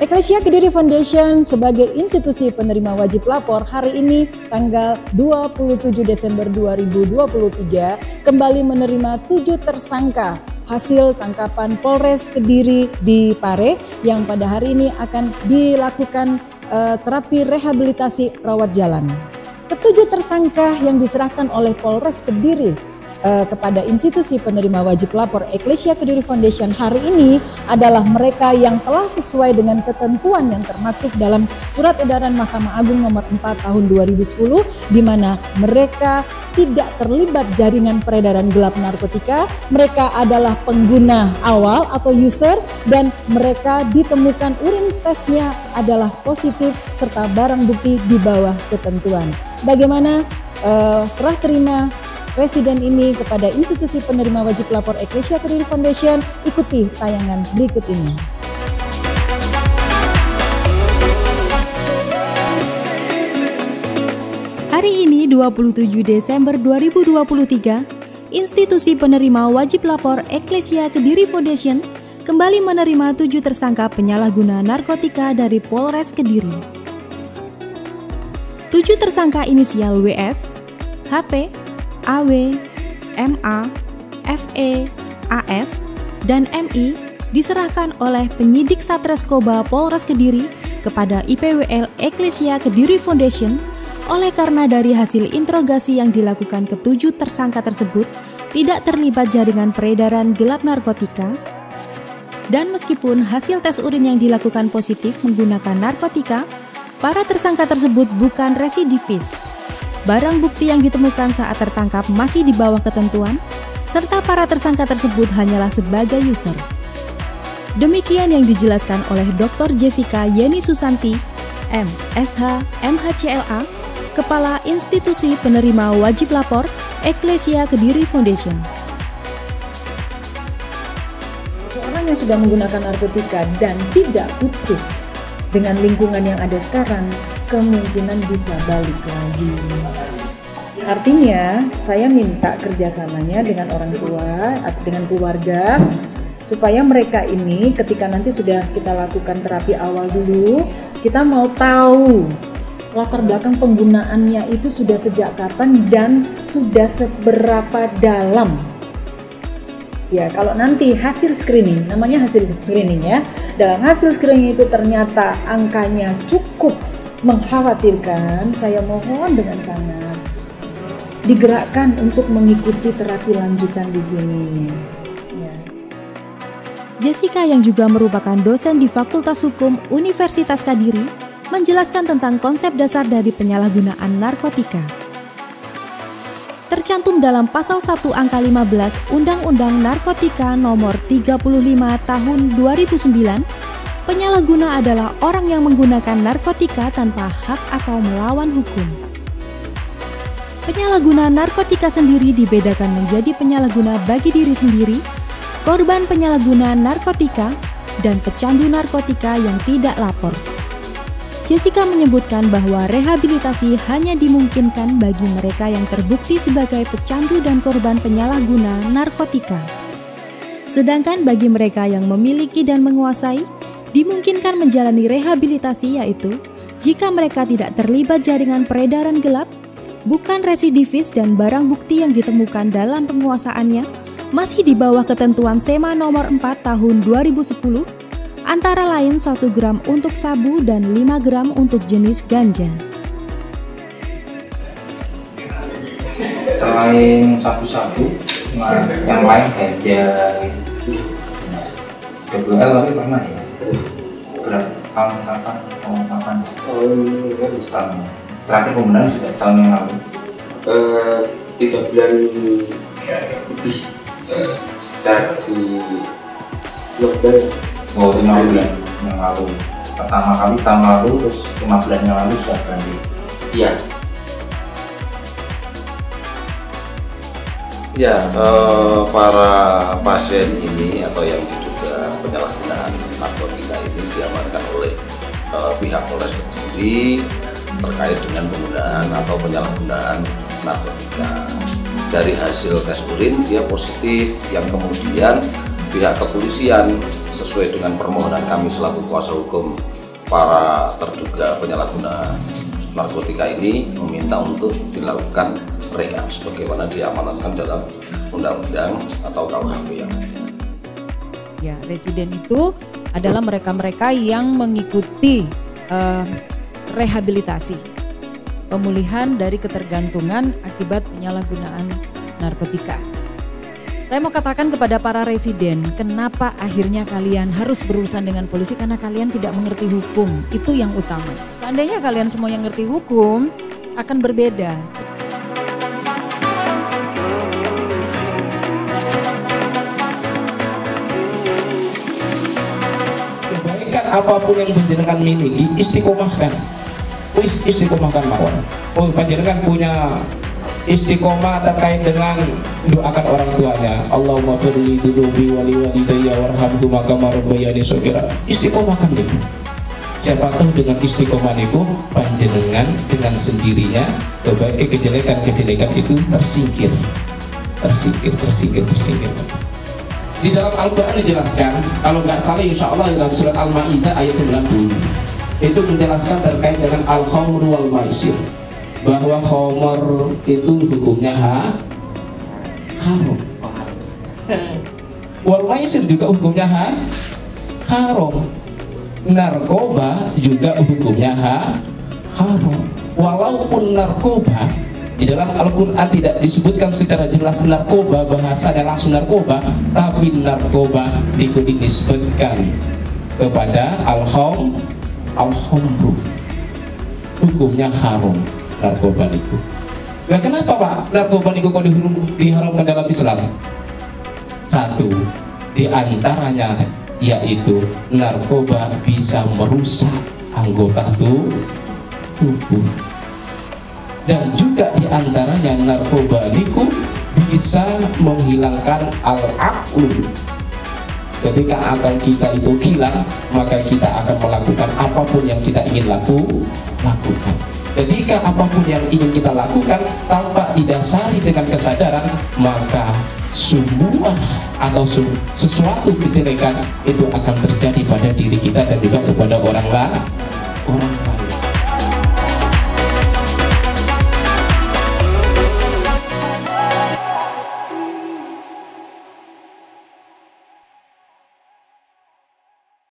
Eklesia Kediri Foundation sebagai institusi penerima wajib lapor hari ini tanggal 27 Desember 2023 kembali menerima 7 tersangka hasil tangkapan Polres Kediri di Pare yang pada hari ini akan dilakukan terapi rehabilitasi rawat jalan. Ketujuh tersangka yang diserahkan oleh Polres Kediri kepada institusi penerima wajib lapor Eklesia Kediri Foundation hari ini adalah mereka yang telah sesuai dengan ketentuan yang termaktub dalam Surat Edaran Mahkamah Agung nomor 4 tahun 2010 di mana mereka tidak terlibat jaringan peredaran gelap narkotika, mereka adalah pengguna awal atau user dan mereka ditemukan urin tesnya adalah positif serta barang bukti di bawah ketentuan. Bagaimana serah terima Presiden ini kepada institusi penerima wajib lapor Eklesia Kediri Foundation? Ikuti tayangan berikut ini. Hari ini 27 Desember 2023, institusi penerima wajib lapor Eklesia Kediri Foundation kembali menerima 7 tersangka penyalahguna narkotika dari Polres Kediri. 7 tersangka inisial WS, HP, AW, MA, FE, AS, dan MI diserahkan oleh penyidik Satreskoba Polres Kediri kepada IPWL Eklesia Kediri Foundation oleh karena dari hasil interogasi yang dilakukan ketujuh tersangka tersebut tidak terlibat jaringan peredaran gelap narkotika dan meskipun hasil tes urin yang dilakukan positif menggunakan narkotika, para tersangka tersebut bukan residivis. Barang bukti yang ditemukan saat tertangkap masih di bawah ketentuan, serta para tersangka tersebut hanyalah sebagai user. Demikian yang dijelaskan oleh Dr. Jessica Yeni Susanti, MSH, MHCLA, Kepala Institusi Penerima Wajib Lapor Eklesia Kediri Foundation. Seorang yang sudah menggunakan narkotika dan tidak putus dengan lingkungan yang ada sekarang, kemungkinan bisa balik lagi. Artinya, saya minta kerjasamanya dengan orang tua atau dengan keluarga supaya mereka ini ketika nanti sudah kita lakukan terapi awal dulu, kita mau tahu latar belakang penggunaannya itu sudah sejak kapan dan sudah seberapa dalam. Ya, kalau nanti hasil screening, namanya hasil screening ya, dalam hasil screening itu ternyata angkanya cukup mengkhawatirkan, saya mohon dengan sangat digerakkan untuk mengikuti terapi lanjutan di sini. Ya. Jessica yang juga merupakan dosen di Fakultas Hukum Universitas Kediri menjelaskan tentang konsep dasar dari penyalahgunaan narkotika. Tercantum dalam pasal 1 angka 15 Undang-Undang Narkotika nomor 35 tahun 2009, penyalahguna adalah orang yang menggunakan narkotika tanpa hak atau melawan hukum. Penyalahguna narkotika sendiri dibedakan menjadi penyalahguna bagi diri sendiri, korban penyalahguna narkotika, dan pecandu narkotika yang tidak lapor. Jessica menyebutkan bahwa rehabilitasi hanya dimungkinkan bagi mereka yang terbukti sebagai pecandu dan korban penyalahguna narkotika. Sedangkan bagi mereka yang memiliki dan menguasai, dimungkinkan menjalani rehabilitasi yaitu jika mereka tidak terlibat jaringan peredaran gelap, bukan residivis dan barang bukti yang ditemukan dalam penguasaannya masih di bawah ketentuan SEMA nomor 4 tahun 2010, antara lain 1 gram untuk sabu dan 5 gram untuk jenis ganja. Selain sabu-sabu, yang lain ganja itu WL tapi pernah ya? Tahun kapan? Setahun. Terakhir penggunaan sudah setahun yang lalu. 3 bulan lebih start di lockdown. Oh, 5 bulan yang lalu. Pertama kali tahun lalu, terus 5 bulan yang lalu sudah berhenti. Iya. Ya, para pasien ini atau yang diduga penyalahgunaan narkotika ini diamankan oleh pihak Polres Kediri terkait dengan penggunaan atau penyalahgunaan narkotika. Dari hasil tes urin dia positif, yang kemudian pihak kepolisian sesuai dengan permohonan kami selaku kuasa hukum para terduga penyalahguna narkotika ini meminta untuk dilakukan rehab sebagaimana diamanatkan dalam undang-undang atau KUHP yang ada. Ya, residen itu adalah mereka-mereka yang mengikuti rehabilitasi, pemulihan dari ketergantungan akibat penyalahgunaan narkotika. Saya mau katakan kepada para residen, kenapa akhirnya kalian harus berurusan dengan polisi? Karena kalian tidak mengerti hukum, itu yang utama. Seandainya kalian semua yang ngerti hukum, akan berbeda. Kebaikan apapun yang panjenengan miliki, istiqomahkan. Istiqomahkan mawon. Oh, panjenengan punya istiqomah terkait dengan doakan orang tuanya. Allahumma firli dunubi wali walidayya warhamhuma kama rabbayani shaghira. Istiqomahkan itu. Siapa tahu dengan istiqomah itu panjenengan dengan sendirinya kejelekan-kejelekan itu tersingkir. Di dalam Al-Quran dijelaskan, kalau nggak salah insya Allah dalam surat Al-Ma'idah ayat 90 itu menjelaskan terkait dengan al-khamr wal maisir, bahwa khamr itu hukumnya haram, wal maisir juga hukumnya haram, narkoba juga hukumnya haram. Walaupun narkoba di dalam Al-Quran tidak disebutkan secara jelas narkoba, bahasanya langsung narkoba, tapi narkoba itu dinisbatkan kepada al-khamru, hukumnya haram narkoba itu. Nah, kenapa Pak narkoba itu kok diharamkan dalam Islam? Satu di antaranya yaitu narkoba bisa merusak anggota tubuh. Dan juga diantaranya narkoba itu bisa menghilangkan al-aqlu. Ketika akal kita itu hilang, maka kita akan melakukan apapun yang kita ingin lakukan. Ketika apapun yang ingin kita lakukan tanpa didasari dengan kesadaran, maka semua atau sesuatu kejelekan itu akan terjadi pada diri kita dan juga kepada orang lain.